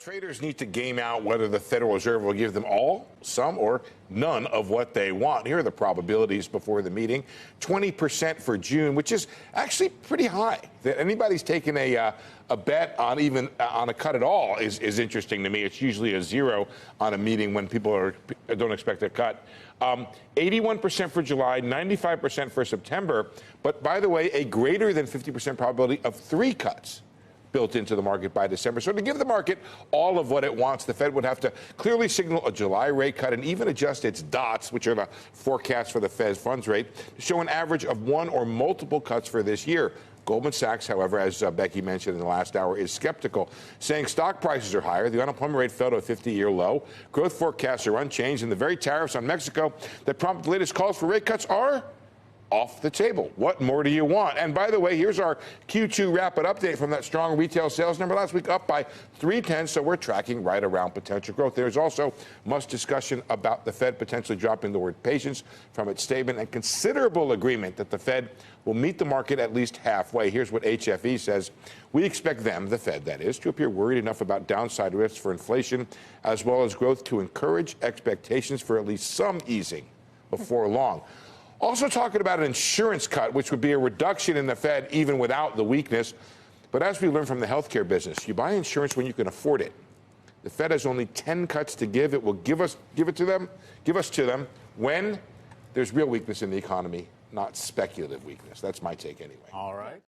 Traders need to game out whether the Federal Reserve will give them all, some, or none of what they want. Here are the probabilities before the meeting. 20% for June, which is actually pretty high. That anybody's taking a bet on even on a cut at all is interesting to me. It's usually a zero on a meeting when people don't expect a cut. 81% for July, 95% for September. But by the way, a greater than 50% probability of 3 cuts built into the market by December. So to give the market all of what it wants, the Fed would have to clearly signal a July rate cut and even adjust its dots, which are the forecast for the Fed's funds rate, to show an average of 1 or multiple cuts for this year. Goldman Sachs, however, as Becky mentioned in the last hour, is skeptical, saying stock prices are higher, the unemployment rate fell to a 50-year low, growth forecasts are unchanged, and the very tariffs on Mexico that prompted the latest calls for rate cuts are off the table. What more do you want? And by the way, here's our Q2 rapid update from that strong retail sales number last week, up by 0.3, so we're tracking right around potential growth. There's also much discussion about the Fed potentially dropping the word patience from its statement and considerable agreement that the Fed will meet the market at least halfway. Here's what HFE says. We expect them, the Fed that is, to appear worried enough about downside risks for inflation as well as growth to encourage expectations for at least some easing before long. Also talking about an insurance cut, which would be a reduction in the Fed even without the weakness. But as we learned from the healthcare business, you buy insurance when you can afford it. The Fed has only 10 cuts to give. It will give us to them when there's real weakness in the economy, not speculative weakness. That's my take anyway. All right.